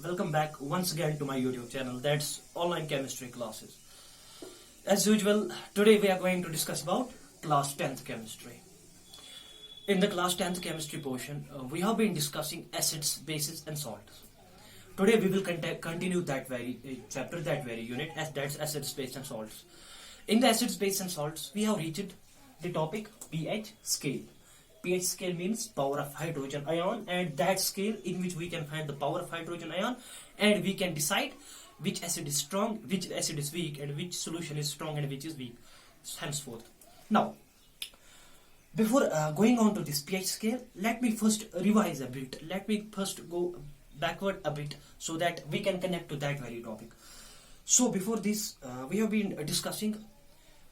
Welcome back once again to my YouTube channel, that's Online Chemistry Classes. As usual, today we are going to discuss about class 10th chemistry. In the class 10th chemistry portion, we have been discussing acids, bases and salts. Today we will continue that very chapter, that very unit, as that's acids, base and salts. In the acids, base and salts, we have reached the topic pH scale. pH scale means power of hydrogen ion, and that scale in which we can find the power of hydrogen ion and we can decide which acid is strong, which acid is weak, and which solution is strong and which is weak, henceforth. Now, before going on to this pH scale, let me first revise a bit. Let me first go backward a bit so that we can connect to that very topic. So before this, we have been discussing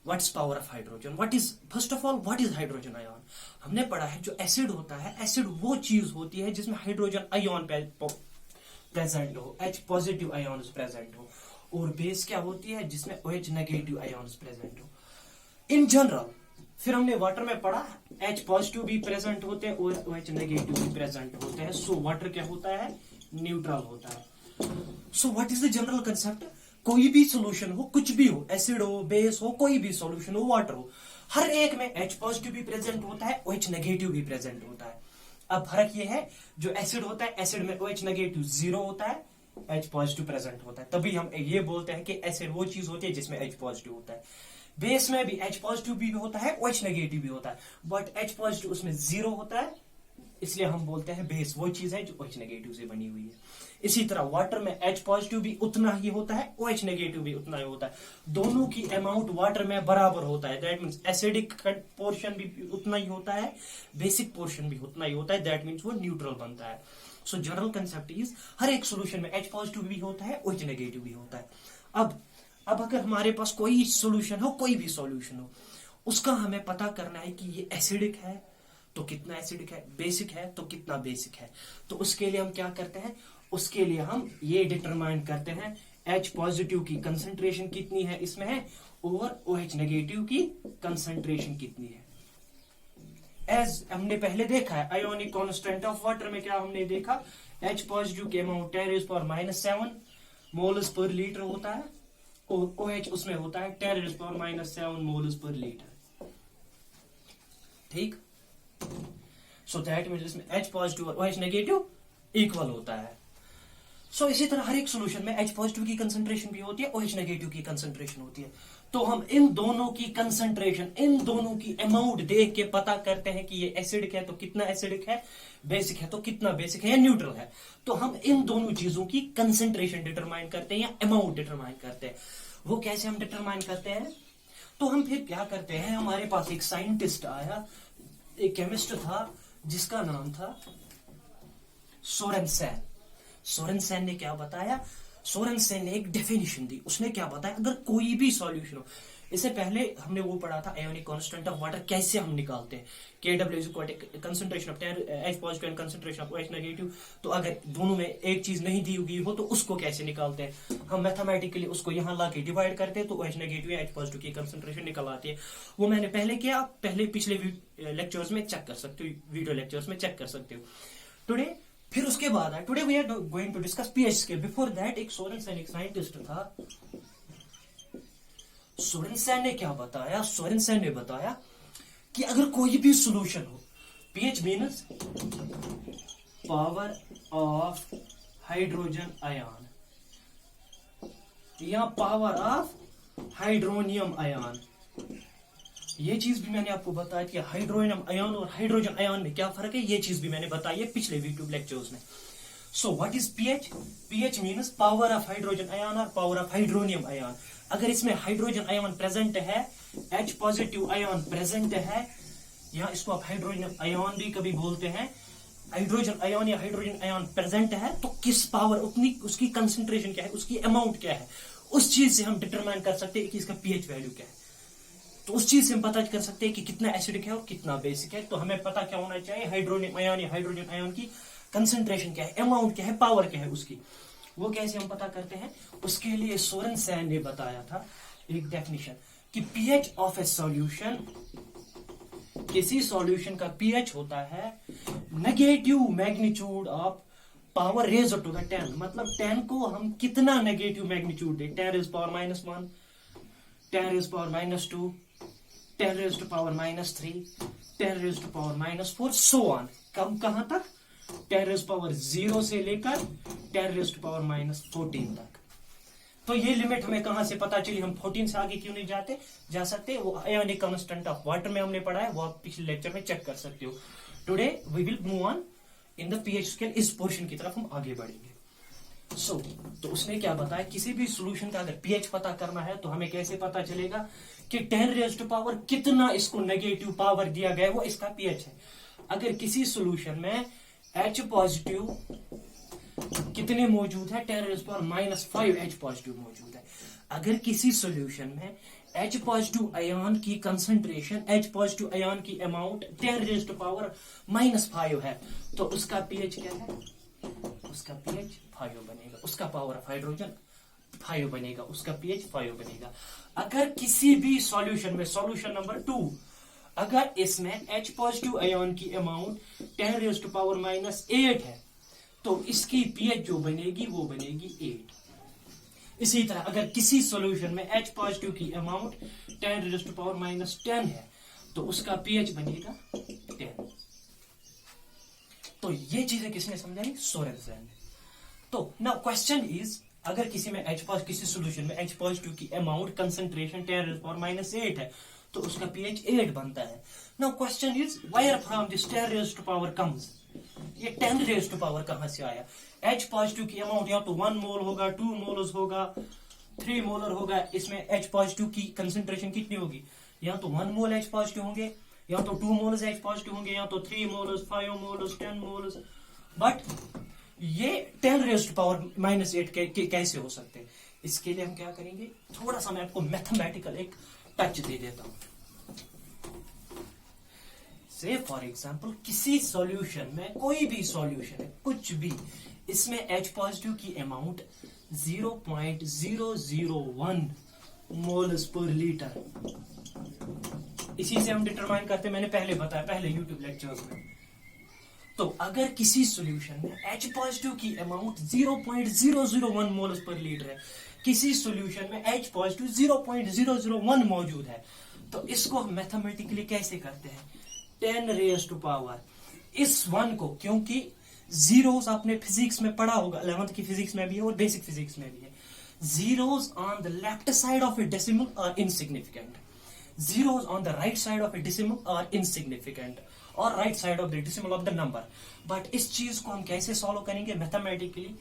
what's power of hydrogen. What is, first of all, what is hydrogen ion? हमने पढ़ा है जो acid होता है, acid वो चीज होती है जिसमें हाइड्रोजन आयन प्रेजेंट हो, H पॉजिटिव आयन प्रेजेंट हो, और बेस क्या होती है जिसमें OH नेगेटिव आयन प्रेजेंट हो. इन जनरल फिर हमने वाटर में पढ़ा H पॉजिटिव भी प्रेजेंट होते हैं और OH नेगेटिव भी प्रेजेंट होते हैं. सो वाटर क्या होता है? न्यूट्रल होता है. So what is the general concept? कोई भी सॉल्यूशन हो, कुछ भी हो, एसिड हो, बेस हो, कोई भी सॉल्यूशन हो, वाटर हो, हर एक में H पॉजिटिव भी प्रेजेंट होता है, OH नेगेटिव भी प्रेजेंट होता है. अब फर्क ये है, जो एसिड होता है, एसिड में OH नेगेटिव 0 होता है, H पॉजिटिव प्रेजेंट होता है. तभी हम ये बोलते हैं कि एसिड वो चीज होती है जिसमें H पॉजिटिव होता है. बेस में भी H पॉजिटिव भी होता है, OH नेगेटिव भी होता है, बट H पॉजिटिव उसमें 0 होता है, इसलिए हम बोलते हैं बेस वो चीज है जो OH नेगेटिव से बनी हुई है. इसी तरह वाटर में H पॉजिटिव भी उतना ही होता है, OH नेगेटिव भी उतना ही होता है. दोनों की अमाउंट वाटर में बराबर होता है. दैट मीन्स एसिडिक पोर्शन भी उतना ही होता है, बेसिक पोर्शन भी उतना ही होता है. दैट मीन्स वो न्यूट्रल बनता है. सो जनरल कंसेप्ट इज, हर एक सोल्यूशन में H पॉजिटिव भी होता है, OH नेगेटिव भी होता है. अब अगर हमारे पास कोई सोल्यूशन हो, कोई भी सोल्यूशन हो, उसका हमें पता करना है कि ये एसिडिक है तो कितना एसिडिक है, बेसिक है तो कितना बेसिक है. तो उसके लिए हम क्या करते हैं? उसके लिए हम ये डिटरमाइन करते हैं H पॉजिटिव की कंसंट्रेशन कितनी है इसमें है और OH नेगेटिव की कंसंट्रेशन कितनी है. एज हमने पहले देखा है, आयोनिक कांस्टेंट ऑफ वाटर में क्या हमने देखा, H पॉजिटिव के अमाउंट 10⁻⁷ मोल्स पर लीटर होता है और OH उसमें होता है 10⁻⁷ मोल्स पर लीटर. ठीक. सो दैट मींस इसमें H पॉजिटिव और OH नेगेटिव इक्वल होता है. सो इसी तरह हर एक सॉल्यूशन में H पॉजिटिव की कंसंट्रेशन भी होती है, OH नेगेटिव की कंसंट्रेशन होती है. तो हम इन दोनों की कंसंट्रेशन, इन दोनों की अमाउंट देख के पता करते हैं कि ये एसिडिक है तो कितना एसिडिक है, बेसिक है तो कितना बेसिक है, या न्यूट्रल है. तो हम इन दोनों चीजों की कंसंट्रेशन डिटरमाइन करते हैं या अमाउंट डिटरमाइन करते हैं. वो कैसे हम डिटरमाइन करते हैं? तो हम फिर क्या करते हैं, हमारे पास एक साइंटिस्ट आया, एक केमिस्ट था जिसका नाम था सोरेनसेन. सोरेनसेन ने क्या बताया? सोरेनसेन ने एक डेफिनेशन दी. उसने क्या बताया? अगर कोई भी सॉल्यूशन हो, इससे पहले हमने वो पढ़ा था आयोनिक कांस्टेंट ऑफ वाटर कैसे हम निकालते हैं, KW concentration of H positive and concentration of OH negative. तो अगर दोनों में एक चीज नहीं दी हुई हो तो उसको कैसे निकालते हैं? हम मैथमेटिकली उसको यहाँ ला के डिवाइड करते हैं तो OH नेगेटिव या H पॉजिटिव की कंसंट्रेशन निकल आती है. वो मैंने पहले किया, पहले पिछले लेक्चर्स में चेक कर सकते हो, वीडियो लेक्चर्स में चेक कर सकते हो. टुडे फिर उसके बाद है, today we are going to discuss pH scale. Before that एक सोरेनसेन एक साइंटिस्ट था. सोरेनसेन ने क्या बताया? सोरेनसेन ने बताया कि अगर कोई भी सॉल्यूशन हो, pH means power of hydrogen ion या पावर ऑफ हाइड्रोनियम आयन. ये चीज भी मैंने आपको बताया कि हाइड्रोनियम आयन और हाइड्रोजन आयन में क्या फर्क है, ये चीज भी मैंने बताई है पिछले यूट्यूब लेक्चर्स में. So what is pH? PH means power of hydrogen ion और पावर ऑफ हाइड्रोनियम आयन. अगर इसमें हाइड्रोजन आयन प्रेजेंट है, H पॉजिटिव आयन प्रेजेंट है, या इसको आप हाइड्रोजन आयन भी कभी बोलते हैं, हाइड्रोजन आयन या हाइड्रोजन आयन प्रेजेंट है, तो किस पावर, उतनी उसकी कंसंट्रेशन क्या है, उसकी अमाउंट क्या है, उस चीज से हम डिटरमाइन कर सकते हैं कि इसका पीएच वैल्यू क्या है. तो उस चीज से हम पता कर सकते हैं कि कितना एसिडिक है और कितना बेसिक है. तो हमें पता क्या होना चाहिए, हाइड्रोनियम आयन या हाइड्रोजन आयन की कंसंट्रेशन क्या है, अमाउंट क्या है, पावर क्या है उसकी. वो कैसे हम पता करते हैं? उसके लिए सोरेनसेन ने बताया था एक डेफिनेशन कि पीएच ऑफ ए सॉल्यूशन, किसी सॉल्यूशन का पीएच होता है negative magnitude of power raise to the 10, मतलब 10 को हम कितना नेगेटिव मैग्नीट्यूड दे, 10 raise power -1, 10 raise power -2, 10 raise to power -3, 10 raise to power -4, so on. कम कहां तक? 10 रेज पावर 0 से लेकर 10 रेज टू पावर -14 तक। तो ये लिमिट हमें कहां से पता चली? हम 14 से आगे क्यों नहीं जा सकते? वो आयोनिक कांस्टेंट ऑफ वाटर में हमने पढ़ा है, वो आप पिछले लेक्चर में चेक कर सकते हो। Today we will move on in the pH scale, इस पोर्शन की तरफ हम आगे बढ़ेंगे। तो उसने क्या बताया, किसी भी सॉल्यूशन का अगर पीएच पता करना है तो हमें कैसे पता चलेगा कि 10 रेज टू पावर कितना इसको नेगेटिव पावर दिया गया है, वो इसका पीएच है। अगर किसी सॉल्यूशन में H पॉजिटिव कितने मौजूद है? 10 रेज पावर -5 H पॉजिटिव मौजूद है। अगर किसी सॉल्यूशन में H पॉजिटिव आयन की कंसंट्रेशन, H पॉजिटिव आयन की अमाउंट 10 रेज टू पावर -5 है, तो उसका पीएच क्या है? उसका पीएच 5 बनेगा। उसका पावर ऑफ हाइड्रोजन 5 बनेगा, उसका पीएच 5 बनेगा। अगर किसी भी सॉल्यूशन में, सॉल्यूशन नंबर 2, अगर इसमें H पॉजिटिव आयन की अमाउंट 10 रेज टू पावर -8 है, तो इसकी पीएच जो बनेगी वो बनेगी 8। इसी तरह अगर किसी सॉल्यूशन में H पॉजिटिव की अमाउंट 10 रेज टू पावर -10 है, तो उसका पीएच बनेगा 10। तो ये चीजें किसने समझाई? सोरेनसन ने। तो नाउ क्वेश्चन इज, अगर किसी में किसी सॉल्यूशन में H पॉजिटिव की अमाउंट कंसंट्रेशन 10 रेज पावर -8 है, तो उसका पीएच 8 बनता है। Now question is, where from this 10 raise to power comes? ये 10 रेज टू पावर कहां से आया? H पॉजिटिव की अमाउंट या तो 1 मोल होगा, 2 मोल्स होगा, 3 मोलर होगा। इसमें H पॉजिटिव की कंसंट्रेशन कितनी होगी? या तो 1 मोल H पॉजिटिव होंगे, या तो 2 मोल्स H पॉजिटिव होंगे, या तो 3 मोल्स, 5 मोल्स, 10 मोल्स। बट ये 10 रेज टू पावर -8 कैसे हो सकते हैं? इसके लिए हम क्या करेंगे, थोड़ा सा मैं आपको मैथमेटिकल एक टच दे देता हूं। से फॉर एग्जाम्पल किसी सॉल्यूशन में, कोई भी सॉल्यूशन है, कुछ भी, इसमें H पॉजिटिव की अमाउंट 0.001 मोल्स पर लीटर, इसी से हम डिटरमाइन करते, मैंने पहले बताया, पहले यूट्यूब लेक्चर्स में। तो अगर किसी सॉल्यूशन में H पॉजिटिव की अमाउंट 0.001 मोल्स पर लीटर है, किसी सॉल्यूशन में H पॉजिटिव 0.001 मौजूद है, तो इसको हम मैथमेटिकली कैसे करते हैं? 10 रेज टू पावर इस 1 को, क्योंकि जीरोस आपने फिजिक्स में पढ़ा होगा, 11th की फिजिक्स में भी है और बेसिक फिजिक्स में भी है। Zeros on the left side of a decimal are insignificant, zeros on the right side of a decimal are insignificant, और right side of the decimal of the number. But इस चीज को हम कैसे solve करेंगे मैथमेटिकली?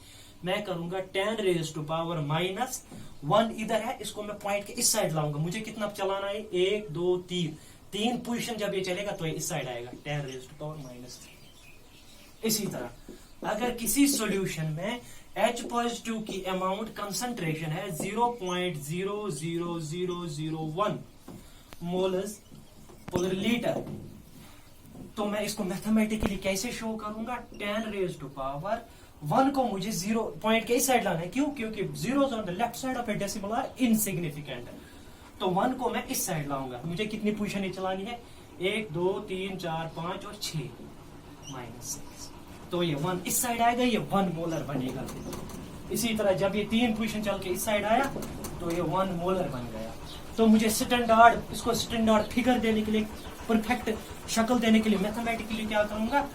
मैं करूंगा 10 raise to power -1 इधर है, इसको मैं पॉइंट के इस साइड लाऊंगा। मुझे कितना चलाना है? 1 2 3 पोजीशन जब ये चलेगा तो ये इस साइड आएगा, 10 रेज टू पावर -3। इसी तरह अगर किसी सॉल्यूशन में H पॉजिटिव की अमाउंट कंसंट्रेशन है 0.00001 मोल्स पर लीटर, तो मैं इसको मैथमेटिकली कैसे शो करूंगा? 10 रेज टू पावर 1 को मुझे 0 पॉइंट के इस साइड लाना है। क्यों? क्योंकि zeros on the left side of a decimal are insignificant. तो 1 को मैं इस साइड लाऊंगा। मुझे कितनी पोजीशन चलानी है? 1 2 3 4 5 और 6 -6। तो ये 1 इस साइड आएगा, ये 1 मोलर बनेगा। इसी तरह जब ये 3 पोजीशन चल के इस साइड आया तो ये 1 मोलर बन गया। तो मुझे स्टैंडर्ड, इसको स्टैंडर्ड फिगर देने के लिए, परफेक्ट शक्ल देने के लिए मैथमेटिकली क्या करूंगा?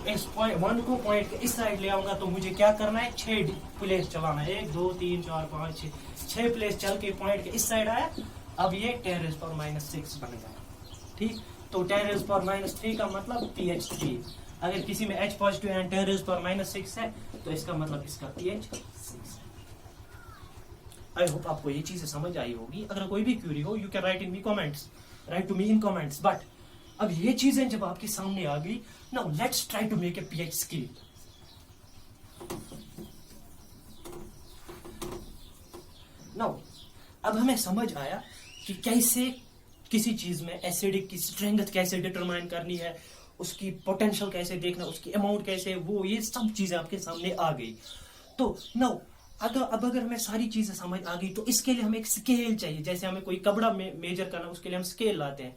इस 1 को पॉइंट के इस साइड ले आऊंगा। तो मुझे क्या करना है? 6 प्लेस चलाना है, 1 2 3 4 5 6 प्लेस चल के पॉइंट के इस साइड आया। अब ये 10 रेज पावर -6 बन गया। ठीक, तो 10 रेज पावर -3 का मतलब pH 3। अगर किसी में H positive and 10 raise power -6 है, तो इसका मतलब इसका pH 6 है। आई होप आपको ये चीजें समझ आई होगी। अगर कोई भी क्यूरी हो, you can write in me comments, write to me in comments. But अब ये चीजें जब आपके सामने आ गई, now let's try to make a pH scale. Now अब हमें समझ आया कि कैसे किसी चीज में एसिडिक की स्ट्रेंथ कैसे डिटरमाइन करनी है, उसकी पोटेंशियल कैसे देखना, उसकी अमाउंट कैसे, वो ये सब चीजें आपके सामने आ गई। तो नाउ अगर हमें सारी चीजें समझ आ गई, तो इसके लिए हमें एक स्केल चाहिए। जैसे हमें कोई कपड़ा मेजर करना, उसके लिए हम स्केल लाते हैं।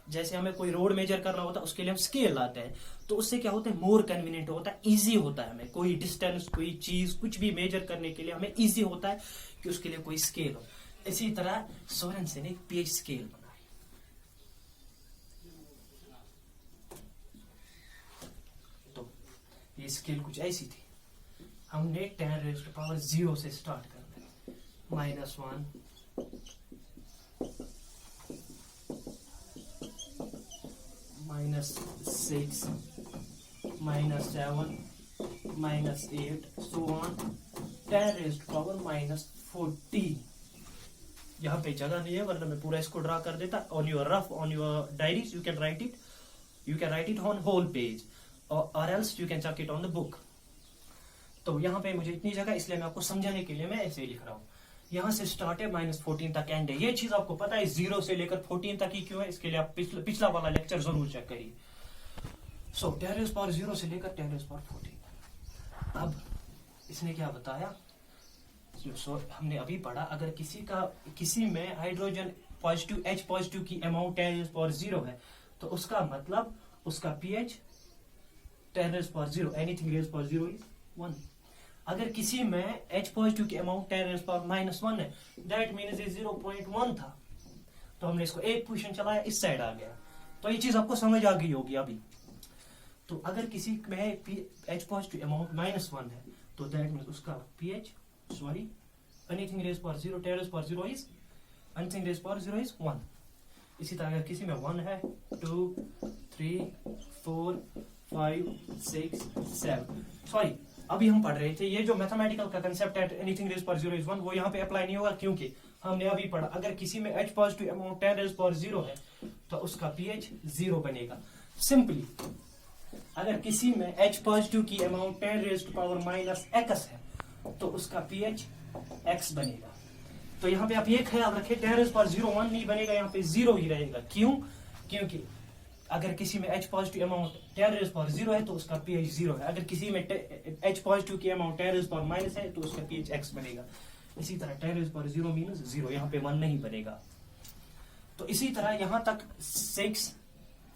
जैसे हमें कोई रोड मेजर करना होता है उसके लिए हम स्केल लाते हैं, तो उससे क्या होता है, मोर कन्वीनियंट होता है, इजी होता है। हमें कोई डिस्टेंस, कोई चीज, कुछ भी मेजर करने के लिए हमें इजी होता है कि उसके लिए कोई स्केल हो। इसी तरह सोरेनसन ने एक पीएच स्केल बनाई। तो ये स्केल कुछ ऐसी थी, हमने 10⁻0 से स्टार्ट करना है, -1, -6, -7, -8, so on 10⁻14। यहाँ पे जगह नहीं है वरना मैं पूरा इसको ड्रा कर देता। On your diaries you can write it on whole page और else you can check it on the book. तो यहाँ पे मुझे इतनी जगह, इसलिए मैं आपको समझाने के लिए मैं ऐसे ही लिख रहा हूँ। यहाँ से स्टार्ट है, -14 तक एंड है। ये चीज आपको पता है 0 से लेकर 14 तक ही क्यों है, इसके लिए आप पिछला वाला लेक्चर जरूर चेक करिए। सो 10⁻0 से लेकर 10⁻14। अब इसने क्या बताया, हमने अभी पढ़ा, अगर किसी में हाइड्रोजन पॉजिटिव H पॉजिटिव की अमाउंट 10⁻0 है तो उसका मतलब उसका pH 10⁻0, anything raised by 0 is 1। अगर किसी में H पॉजिटिव की अमाउंट 10⁻−1 है, दैट मीन्स ये 0.1 था, तो हमने इसको एक पोजीशन चलाया, इस साइड आ गया। तो ये चीज आपको समझ आ गई होगी अभी। तो अगर किसी में H पॉजिटिव अमाउंट -1 है तो दैट मीन्स उसका pH, anything raised by 0, 10⁻0 is anything raised by 0 is 1। इसी तरह अगर किसी में 1 है, 2, 3, 4, 5, 6, 7, अभी हम पढ़ रहे थे ये जो मैथमेटिकल का कंसेप्ट है एनीथिंग रेज्ड बाय 0 इज 1, वो यहाँ पे अप्लाई नहीं होगा, क्योंकि हमने अभी पढ़ा अगर किसी में H पॉजिटिव अमाउंट 10⁻0 है तो उसका pH 0 बनेगा। सिंपली अगर किसी में H पॉजिटिव की अमाउंट 10⁻⁻x है तो उसका pH x बनेगा। तो यहाँ पे आप ये ख्याल रखें 10⁻0 1 नहीं बनेगा, यहाँ पे 0 ही रहेगा। क्यों? क्योंकि अगर किसी में H पॉजिटिव अमाउंट 10⁻0 है तो उसका pH 0 है। अगर किसी में H पॉजिटिव की अमाउंट 10⁻- है तो उसका pH x बनेगा। इसी तरह 10⁻0 मीन्स 0, यहाँ पे 1 नहीं बनेगा। तो इसी तरह यहाँ तक 6,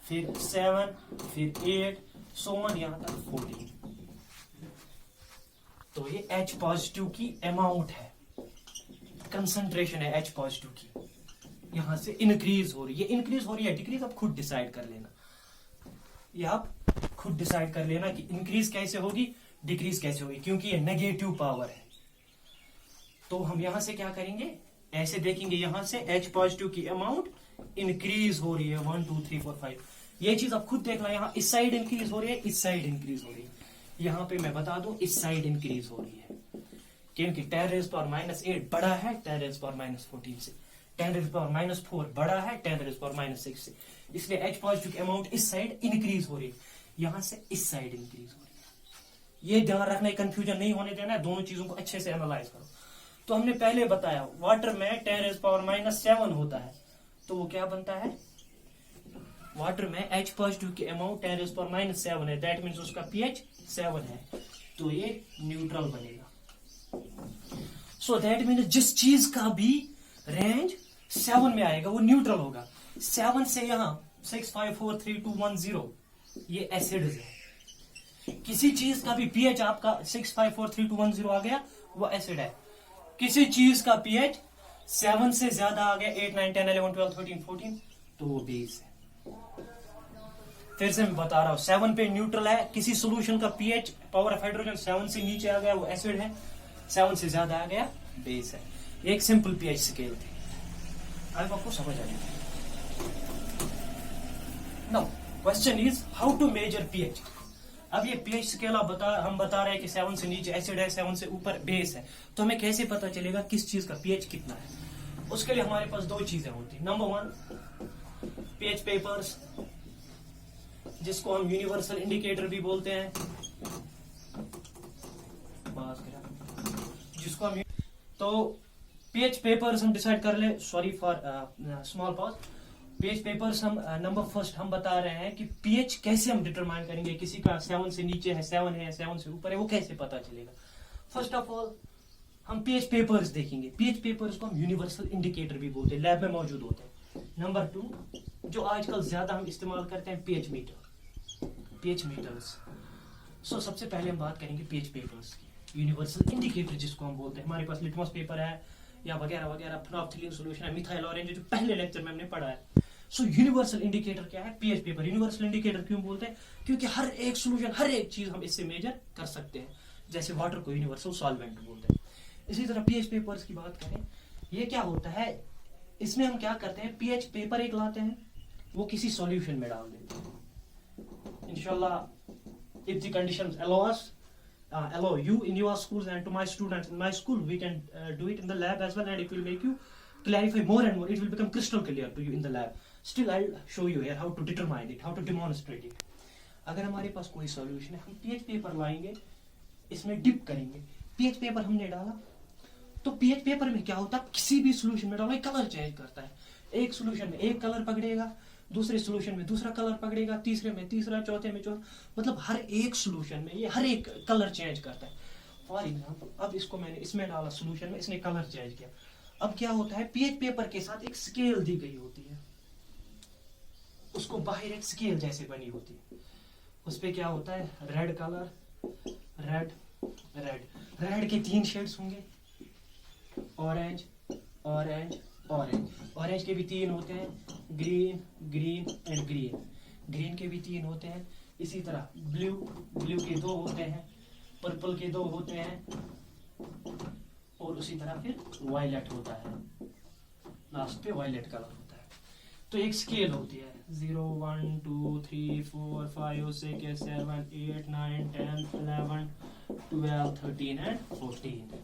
फिर 7, फिर 8, so on यहाँ तक 14। तो ये H पॉजिटिव की अमाउंट है, कंसंट्रेशन है H पॉजिटिव की, यहां से इंक्रीज हो रही है। इंक्रीज हो रही है, डिक्रीज आप खुद डिसाइड कर लेना। ये आप खुद डिसाइड कर लेना कि इंक्रीज कैसे होगी, डिक्रीज कैसे होगी, क्योंकि ये नेगेटिव पावर है। तो हम यहां से क्या करेंगे, ऐसे देखेंगे, यहां से H पॉजिटिव की अमाउंट इंक्रीज हो रही है 1 2 3 4 5। ये चीज आप खुद देखना, यहाँ इस साइड इंक्रीज हो रही है, इस साइड इंक्रीज हो रही है। यहाँ पे मैं बता दूं इस साइड इंक्रीज हो रही है, क्योंकि 10⁻8 बड़ा है 10⁻14 से, 10⁻4 बड़ा है 10⁻6 से, इसलिए H पॉजिटिव की अमाउंट इस साइड इंक्रीज हो रही है, यहां से इस साइड इंक्रीज हो रही है। ये ध्यान रखना है, कंफ्यूजन नहीं होने देना है, दोनों चीजों को अच्छे से एनालाइज करो। तो हमने पहले बताया वाटर में 10⁻7 होता है, तो वो क्या बनता है, वाटर में H पॉजिटिव की अमाउंट 10⁻7 है, दैट मीन्स उसका pH 7 है, तो ये न्यूट्रल बनेगा। सो दैट मीन्स जिस चीज का भी रेंज 7 में आएगा वो न्यूट्रल होगा। 7 से यहाँ 6 5 4 3 2 1 0 ये एसिड है। किसी चीज का भी pH आपका 6 5 4 3 2 1 0 आ गया वो एसिड है। किसी चीज का pH 7 से ज्यादा आ गया 8 9 10 11 12 13 14 तो वो बेस है। फिर से मैं बता रहा हूं 7 पे न्यूट्रल है, किसी सोल्यूशन का pH पावर ऑफ हाइड्रोजन 7 से नीचे आ गया वो एसिड है, 7 से ज्यादा आ गया बेस है। एक सिंपल pH स्केल थी, अब आपको समझ आ गया। Now question is how to measure pH। अब ये pH स्केल हम बता रहे हैं कि 7 से नीचे एसिड है, 7 से ऊपर बेस है, तो हमें कैसे पता चलेगा किस चीज का pH कितना है। उसके लिए हमारे पास दो चीजें होती है। नंबर 1 pH पेपर्स, जिसको हम यूनिवर्सल इंडिकेटर भी बोलते हैं, जिसको हम तो pH पेपर्स हम डिसाइड कर ले, sorry for small pause. pH papers हम नंबर फर्स्ट हम बता रहे हैं कि pH कैसे हम डिटरमाइन करेंगे, किसी का 7 से नीचे है, 7 है, 7 से ऊपर है, वो कैसे पता चलेगा। फर्स्ट ऑफ ऑल हम pH पेपर्स देखेंगे। pH पेपर्स को हम यूनिवर्सल इंडिकेटर भी बोलते हैं, लैब में मौजूद होते हैं। नंबर 2 जो आजकल ज्यादा हम इस्तेमाल करते हैं पीएच मीटर, पीएच मीटर्स। सो सबसे पहले हम बात करेंगे पीएच पेपर्स की, यूनिवर्सल इंडिकेटर जिसको हम बोलते हैं। हमारे पास लिटमस पेपर है या वगैरह वगैरह, फिनोल्फथलीन सॉल्यूशन है, मिथाइल ऑरेंज, जो पहले लेक्चर में हमने पढ़ा है। सो यूनिवर्सल इंडिकेटर क्या है? PH paper. यूनिवर्सल इंडिकेटर क्यों बोलते हैं? क्योंकि हर एक सोल्यूशन, हर एक चीज हम इससे मेजर कर सकते हैं। जैसे वाटर को यूनिवर्सल सॉल्वेंट बोलते हैं, इसी तरह पीएच पेपर्स की बात करें, ये क्या होता है? इसमें हम क्या करते हैं, पीएच पेपर एक लाते हैं, वो किसी सॉल्यूशन में डाल देते हैं। इंशाल्लाह if the conditions allow us, allow you in your schools and to my students in my school, we can do it in the lab as well, and it will make you clarify more and more. It will become crystal clear to you in the lab. Still I'll show you here how to determine it, how to demonstrate it. अगर हमारे पास कोई solution है, हम pH paper लाएंगे, इसमें dip करेंगे, pH paper हमने डाला, तो पीएच पेपर में क्या होता है, किसी भी सोल्यूशन में डालो कलर चेंज करता है। एक सोल्यूशन में एक कलर पकड़ेगा, दूसरे सोल्यूशन में दूसरा कलर पकड़ेगा, तीसरे में तीसरा, चौथे में चौथा, मतलब हर एक सोल्यूशन में ये हर एक कलर चेंज करता है। फॉर एग्जांपल, अब इसको मैंने इसमें डाला सोल्यूशन में, इसने कलर चेंज किया। अब क्या होता है, पीएच पेपर के साथ एक स्केल दी गई होती है, उसको बाहर एक स्केल जैसे बनी होती है, उस पे क्या होता है, red colour, red red red के 3 शेड्स होंगे, ऑरेंज ऑरेंज ऑरेंज, ऑरेंज के भी 3 होते हैं, green green and green, green के भी 3 होते हैं, इसी तरह ब्लू, ब्लू के 2 होते हैं, पर्पल के 2 होते हैं, और उसी तरह फिर वायलेट होता है, लास्ट पे वायलेट कलर होता है। तो एक स्केल होती है, 0 1 2 3 4 5 6 7 8 9 10 11 12 13 एंड 14।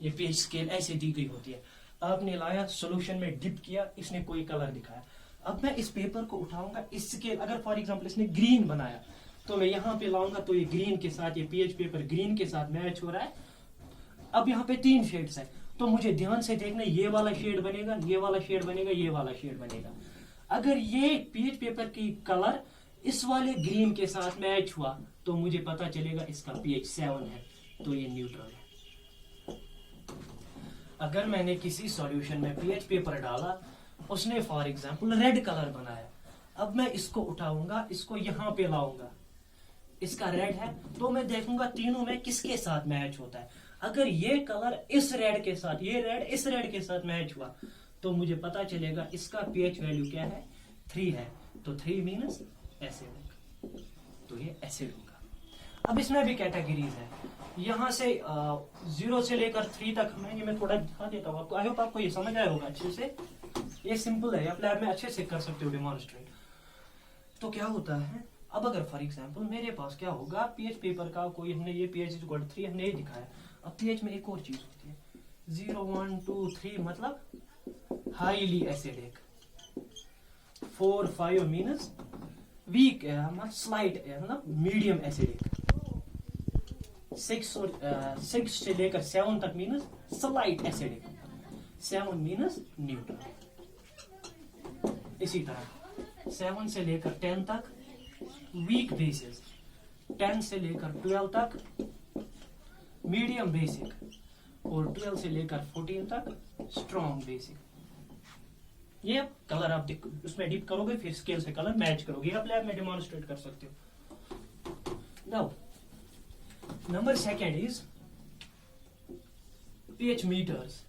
ये पीएच स्केल ऐसे दी गई होती है। आपने लाया, सॉल्यूशन में डिप किया, इसने कोई कलर दिखाया, अब मैं इस पेपर को उठाऊंगा, इस स्केल, अगर फॉर एग्जांपल इसने ग्रीन बनाया, तो मैं यहाँ पे लाऊंगा, तो ये ग्रीन के साथ, ये पीएच पेपर ग्रीन के साथ मैच हो रहा है। अब यहाँ पे 3 शेड्स है, तो मुझे ध्यान से देखना, ये वाला शेड बनेगा, ये वाला शेड बनेगा, ये वाला शेड बनेगा। अगर ये पीएच पेपर की कलर इस वाले ग्रीन के साथ मैच हुआ, तो मुझे पता चलेगा इसका पीएच 7 है, तो ये न्यूट्रल है। अगर मैंने किसी सॉल्यूशन में पीएच पेपर डाला, उसने फॉर एग्जांपल रेड कलर बनाया, अब मैं इसको उठाऊंगा, इसको यहाँ पे लाऊंगा, इसका रेड है, तो मैं देखूंगा तीनों में किसके साथ मैच होता है। अगर ये कलर इस रेड के साथ, ये रेड इस रेड के साथ मैच हुआ, तो मुझे पता चलेगा इसका पीएच वैल्यू क्या है, 3 है, तो 3 मीन्स एसिड, तो ये एसिड होगा। अब इसमें भी कैटेगरीज है, यहाँ से 0 से लेकर 3 तक ये मैं थोड़ा दिखा देता हूँ आपको, आई होप आपको ये समझ आया होगा अच्छे से। ये सिंपल है, आप लैब में अच्छे से कर सकते हो डेमोन्स्ट्रेट। तो क्या होता है, अब अगर फॉर एग्जांपल मेरे पास क्या होगा, पीएच पेपर का कोई, हमने ये पीएच इज इक्वल टू 3 हमने ये दिखाया। अब पीएच में एक और चीज होती है, 0 1 2 3 मतलब highly acidic, 4 5 means weak, slight मतलब मीडियम एसिडिक, 6 से लेकर 7 तक means slight acidic, 7 means neutral. इसी तरह 7 से लेकर 10 तक वीक बेसिस, 10 से लेकर 12 तक मीडियम बेसिक, और 12 से लेकर 14 तक स्ट्रॉन्ग बेसिक। ये कलर आप उसमें डिप करोगे, फिर स्केल से कलर मैच करोगे, आप लैब में डेमोन्स्ट्रेट कर सकते हो। Now number 2 is pH meters.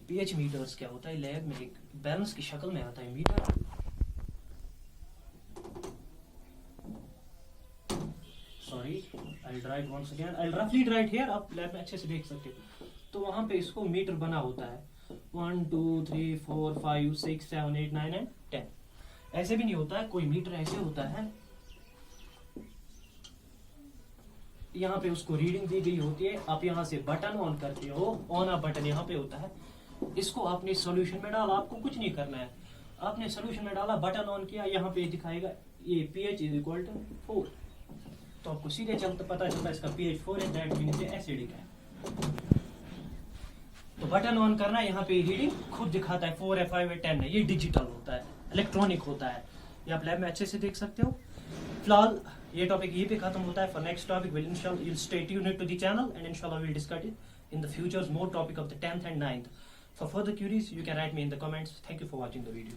PH meters क्या होता है, लैब में एक बैलेंस की शक्ल में आता है मीटर। सॉरी, आई राइट वंस अगेन, आई रफली राइट हियर, आप लैब में अच्छे से देख सकते हो। तो वहां पे इसको मीटर बना होता है, 1 2 3 4 5 6 7 8 9 एंड 10। ऐसे भी नहीं होता है, कोई मीटर ऐसे होता है, यहाँ पे उसको रीडिंग दी गई होती है, आप यहाँ से बटन ऑन करते हो, ऑन अ बटन यहाँ पे होता है, इसको आपने सॉल्यूशन में डाला, आपको कुछ नहीं करना है, आपने सॉल्यूशन में डाला, बटन ऑन किया, यहाँ पे दिखाएगा ये pH इज इक्वल टू 4, तो आपको सीधे पता चलता है इसका pH 4 है, दैट मीन्स ये एसिडिक है। तो बटन ऑन करना, यहाँ पे रीडिंग खुद दिखाता है, 4 है 5 है 10 है, ये डिजिटल होता है, इलेक्ट्रॉनिक होता है, ये आप लैब में अच्छे से देख सकते हो। फिलहाल ये टॉपिक यहीं पे खत्म होता है। फॉर नेक्स्ट टॉपिक विल इंशाल्लाह you'll stay tuned to the channel and inshallah we'll discuss it in the futures more topic of the 10th and 9th। For further queries, you can write me in the comments. Thank you for watching the video.